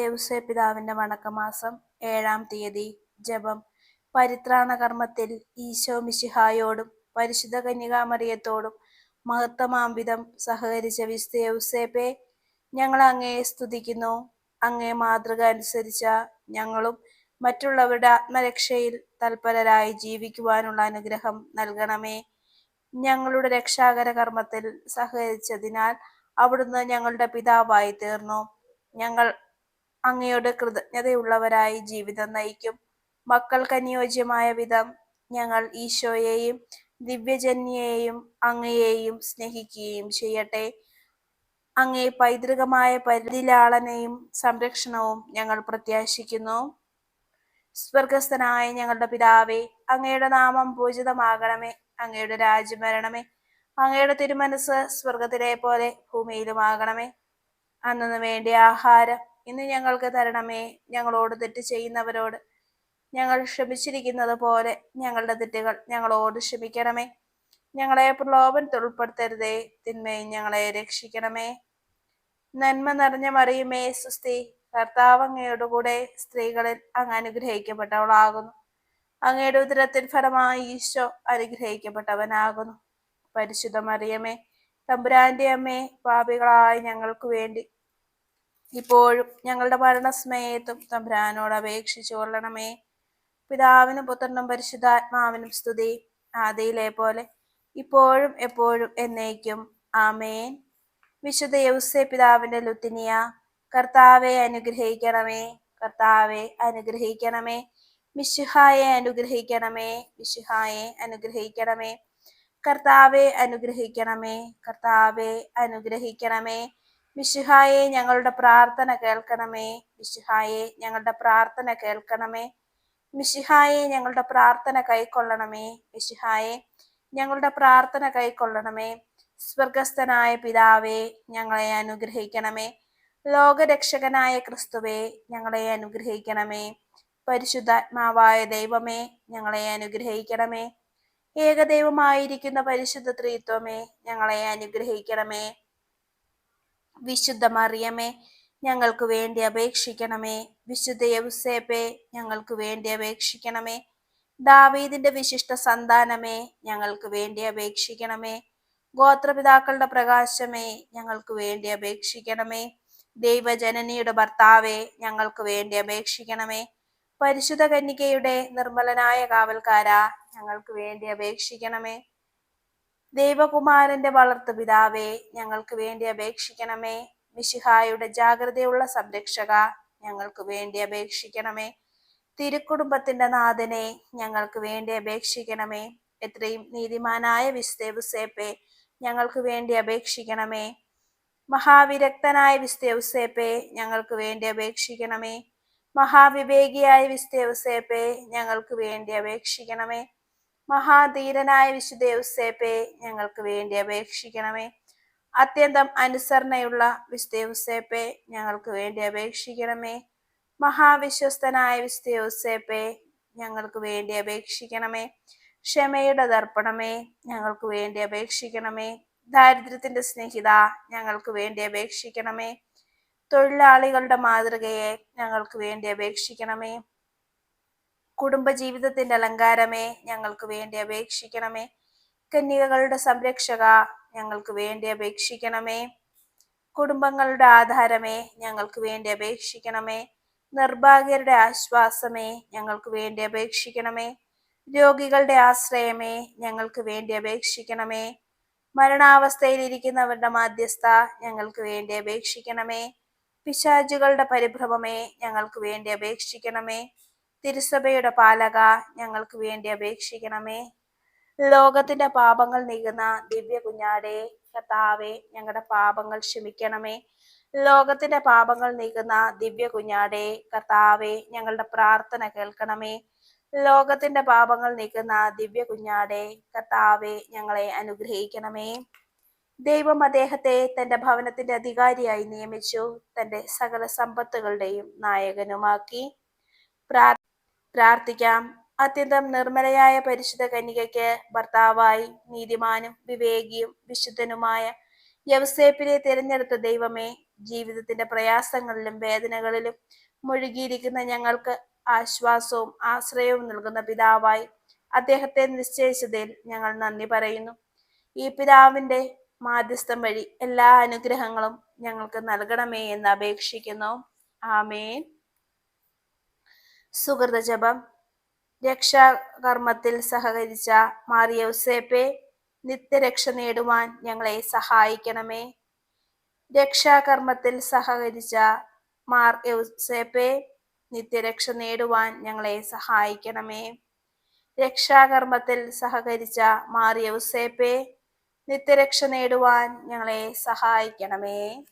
യൗസേപ്പ് പിതാവിന്റെ വണക്കമാസം 7-ാം തീയതി. ജപം. പരിത്രാണ കർമ്മത്തിൽ ഈശോ മിശിഹായോടും പരിശുദ്ധ കന്യകാമറിയത്തോടും മഹത്തമാംവിധം സഹകരിച്ച വിശുദ്ധ യൗസേപ്പെ, ഞങ്ങൾ അങ്ങയെ സ്തുതിക്കുന്നു. അങ്ങേ മാതൃക അനുസരിച്ച ഞങ്ങളും മറ്റുള്ളവരുടെ ആത്മരക്ഷയിൽ തൽപരരായി ജീവിക്കുവാനുള്ള അനുഗ്രഹം നൽകണമേ. ഞങ്ങളുടെ രക്ഷാകര കർമ്മത്തിൽ സഹകരിച്ചതിനാൽ അവിടുന്ന് ഞങ്ങളുടെ പിതാവായി തീർന്നു. ഞങ്ങൾ അങ്ങയോട് കൃതജ്ഞതയുള്ളവരായി ജീവിതം നയിക്കും. മക്കൾക്ക് അനുയോജ്യമായ വിധം ഞങ്ങൾ ഈശോയെയും ദിവ്യജന്യെയും അങ്ങയെയും സ്നേഹിക്കുകയും ചെയ്യട്ടെ. അങ്ങേ പൈതൃകമായ പരിലാളനയും സംരക്ഷണവും ഞങ്ങൾ പ്രത്യാശിക്കുന്നു. സ്വർഗസ്ഥനായ ഞങ്ങളുടെ പിതാവേ, അങ്ങയുടെ നാമം പൂജിതമാകണമേ. അങ്ങയുടെ രാജ്യം വരണമേ. അങ്ങയുടെ തിരുമനസ് സ്വർഗത്തിലെ പോലെ ഭൂമിയിലുമാകണമേ. അന്നു വേണ്ടിയ ആഹാരം ഇന്ന് ഞങ്ങൾക്ക് തരണമേ. ഞങ്ങളോട് തെറ്റ് ചെയ്യുന്നവരോട് ഞങ്ങൾ ക്ഷമിച്ചിരിക്കുന്നത് പോലെ ഞങ്ങളുടെ തെറ്റുകൾ ഞങ്ങളോട് ക്ഷമിക്കണമേ. ഞങ്ങളെ പ്രലോഭനത്തിൽ ഉൾപ്പെടുത്തരുതേ, തിന്മയും ഞങ്ങളെ രക്ഷിക്കണമേ. നന്മ നിറഞ്ഞ മറിയമേ, സുസ്തി, കർത്താവ് അങ്ങയുടെ കൂടെ സ്ത്രീകളിൽ അങ്ങ് അനുഗ്രഹിക്കപ്പെട്ടവളാകുന്നു. അങ്ങയുടെ ഉദരത്തിൻ ഫലമായി ഈശോ അനുഗ്രഹിക്കപ്പെട്ടവനാകുന്നു. പരിശുദ്ധ മറിയമേ, തമ്പുരാന്റെ അമ്മേ, പാപികളായ ഞങ്ങൾക്ക് വേണ്ടി ഇപ്പോഴും ഞങ്ങളുടെ മരണസമയത്തും തമ്പുരാനോട് അപേക്ഷിച്ചു കൊള്ളണമേ. പിതാവിനും പുത്രനും പരിശുദ്ധാത്മാവിനും സ്തുതി, ആദിയിലെ പോലെ ഇപ്പോഴും എപ്പോഴും എന്നേക്കും. ആമേൻ. വിശുദ്ധ യൗസേപ്പ് പിതാവിന്റെ ലുത്തിനിയ. കർത്താവെ അനുഗ്രഹിക്കണമേ. കർത്താവെ അനുഗ്രഹിക്കണമേ. മിശിഹായെ അനുഗ്രഹിക്കണമേ. മിശിഹായെ അനുഗ്രഹിക്കണമേ. കർത്താവെ അനുഗ്രഹിക്കണമേ. കർത്താവെ അനുഗ്രഹിക്കണമേ. മിശിഹായെ ഞങ്ങളുടെ പ്രാർത്ഥന കേൾക്കണമേ. മിശിഹായെ ഞങ്ങളുടെ പ്രാർത്ഥന കേൾക്കണമേ. മിശിഹായെ ഞങ്ങളുടെ പ്രാർത്ഥന കൈക്കൊള്ളണമേ. മിശിഹായെ ഞങ്ങളുടെ പ്രാർത്ഥന കൈക്കൊള്ളണമേ. സ്വർഗസ്ഥനായ പിതാവേ, ഞങ്ങളെ അനുഗ്രഹിക്കണമേ. ലോകരക്ഷകനായ ക്രിസ്തുവേ, ഞങ്ങളെ അനുഗ്രഹിക്കണമേ. പരിശുദ്ധാത്മാവായ ദൈവമേ, ഞങ്ങളെ അനുഗ്രഹിക്കണമേ. ഏകദൈവമായിരിക്കുന്ന പരിശുദ്ധ ത്രിത്വമേ, ഞങ്ങളെ അനുഗ്രഹിക്കണമേ. വിശുദ്ധ മറിയമേ, ഞങ്ങൾക്ക് വേണ്ടി അപേക്ഷിക്കണമേ. വിശുദ്ധ യൗസേപ്പേ, ഞങ്ങൾക്ക് വേണ്ടി അപേക്ഷിക്കണമേ. ദാവീദിന്റെ വിശിഷ്ട സന്താനമേ, ഞങ്ങൾക്ക് വേണ്ടി അപേക്ഷിക്കണമേ. ഗോത്രപിതാക്കളുടെ പ്രകാശമേ, ഞങ്ങൾക്ക് വേണ്ടി അപേക്ഷിക്കണമേ. ദൈവജനനിയുടെ ഭർത്താവേ, ഞങ്ങൾക്ക് വേണ്ടി അപേക്ഷിക്കണമേ. പരിശുദ്ധ കന്യകയുടെ നിർമ്മലനായ കാവൽക്കാരാ, ഞങ്ങൾക്ക് വേണ്ടി അപേക്ഷിക്കണമേ. ദൈവകുമാരന്റെ വളർത്തുപിതാവേ, ഞങ്ങൾക്ക് വേണ്ടി അപേക്ഷിക്കണമേ. മിശിഹായുടെ ജാഗ്രതയുള്ള സംരക്ഷക, ഞങ്ങൾക്ക് വേണ്ടി അപേക്ഷിക്കണമേ. തിരുക്കുടുംബത്തിന്റെ നാഥനെ, ഞങ്ങൾക്ക് വേണ്ടി അപേക്ഷിക്കണമേ. എത്രയും നീതിമാനായ വിശുദ്ധ യൗസേപ്പേ, ഞങ്ങൾക്ക് വേണ്ടി അപേക്ഷിക്കണമേ. മഹാവിരക്തനായ വിശുദ്ധ യൗസേപ്പേ, ഞങ്ങൾക്ക് വേണ്ടി അപേക്ഷിക്കണമേ. മഹാവിവേകിയായ വിശുദ്ധ യൗസേപ്പേ, ഞങ്ങൾക്ക് വേണ്ടി അപേക്ഷിക്കണമേ. മഹാധീരനായ വിശുദ്ധ യൗസേപ്പേ, ഞങ്ങൾക്ക് വേണ്ടി അപേക്ഷിക്കണമേ. അത്യന്തം അനുസരണയുള്ള വിശുദ്ധ യൗസേപ്പേ, ഞങ്ങൾക്ക് വേണ്ടി അപേക്ഷിക്കണമേ. മഹാവിശ്വസ്തനായ വിശുദ്ധ യൗസേപ്പേ, ഞങ്ങൾക്ക് വേണ്ടി അപേക്ഷിക്കണമേ. ക്ഷമയുടെ ദർപ്പണമേ, ഞങ്ങൾക്ക് വേണ്ടി അപേക്ഷിക്കണമേ. ദാരിദ്ര്യത്തിന്റെ സ്നേഹിത, ഞങ്ങൾക്ക് വേണ്ടി അപേക്ഷിക്കണമേ. തൊഴിലാളികളുടെ മാതൃകയെ, ഞങ്ങൾക്ക് വേണ്ടി അപേക്ഷിക്കണമേ. കുടുംബജീവിതത്തിന്റെ അലങ്കാരമേ, ഞങ്ങൾക്ക് വേണ്ടി അപേക്ഷിക്കണമേ. കന്യകകളുടെ സംരക്ഷക, ഞങ്ങൾക്ക് വേണ്ടി അപേക്ഷിക്കണമേ. കുടുംബങ്ങളുടെ ആധാരമേ, ഞങ്ങൾക്ക് വേണ്ടി അപേക്ഷിക്കണമേ. നിർഭാഗ്യരുടെ ആശ്വാസമേ, ഞങ്ങൾക്ക് വേണ്ടി അപേക്ഷിക്കണമേ. രോഗികളുടെ ആശ്രയമേ, ഞങ്ങൾക്ക് വേണ്ടി അപേക്ഷിക്കണമേ. മരണാവസ്ഥയിലിരിക്കുന്നവരുടെ മാധ്യസ്ഥ, ഞങ്ങൾക്ക് വേണ്ടി അപേക്ഷിക്കണമേ. പിശാചുകളുടെ പരിഭ്രമമേ, ഞങ്ങൾക്ക് വേണ്ടി അപേക്ഷിക്കണമേ. തിരുസഭയുടെ പാലക, ഞങ്ങൾക്ക് വേണ്ടി അപേക്ഷിക്കണമേ. ലോകത്തിന്റെ പാപങ്ങൾ നീക്കുന്ന ദിവ്യ കുഞ്ഞാടേ, കർത്താവേ, ഞങ്ങളുടെ പാപങ്ങൾ ക്ഷമിക്കണമേ. ലോകത്തിന്റെ പാപങ്ങൾ നീക്കുന്ന ദിവ്യ കുഞ്ഞാടേ, കർത്താവേ, ഞങ്ങളുടെ പ്രാർത്ഥന കേൾക്കണമേ. ലോകത്തിന്റെ പാപങ്ങൾ നീക്കുന്ന ദിവ്യ കുഞ്ഞാടേ, കർത്താവേ, ഞങ്ങളെ അനുഗ്രഹിക്കണമേ. ദൈവം അദ്ദേഹത്തെ തന്റെ ഭവനത്തിന്റെ അധികാരിയായി നിയമിച്ചു, തന്റെ സകല സമ്പത്തുകളുടെയും നായകനുമാക്കി. പ്രാർത്ഥിക്കാം. അത്യന്തം നിർമ്മലയായ പരിശുദ്ധ കന്യകയ്ക്ക് ഭർത്താവായി നീതിമാനും വിവേകിയും വിശുദ്ധനുമായ യൗസേപ്പിനെ തിരഞ്ഞെടുത്ത ദൈവമേ, ജീവിതത്തിന്റെ പ്രയാസങ്ങളിലും വേദനകളിലും മുഴുകിയിരിക്കുന്ന ഞങ്ങൾക്ക് ആശ്വാസവും ആശ്രയവും നൽകുന്ന പിതാവായി അദ്ദേഹത്തെ നിശ്ചയിച്ചതിൽ ഞങ്ങൾ നന്ദി പറയുന്നു. ഈ പിതാവിന്റെ മാധ്യസ്ഥം വഴി എല്ലാ അനുഗ്രഹങ്ങളും ഞങ്ങൾക്ക് നൽകണമേ എന്ന് അപേക്ഷിക്കുന്നു. ആമേൻ. സുഹൃത ജപം. രക്ഷാകർമ്മത്തിൽ സഹകരിച്ച മാർ യൗസേപ്പെ, നിത്യരക്ഷ നേടുവാൻ ഞങ്ങളെ സഹായിക്കണമേ. രക്ഷാകർമ്മത്തിൽ സഹകരിച്ച മാർ യൗസേപ്പെ, നിത്യരക്ഷ നേടുവാൻ ഞങ്ങളെ സഹായിക്കണമേ. രക്ഷാകർമ്മത്തിൽ സഹകരിച്ച മാർ യൗസേപ്പെ, നിത്യരക്ഷ നേടുവാൻ ഞങ്ങളെ സഹായിക്കണമേ.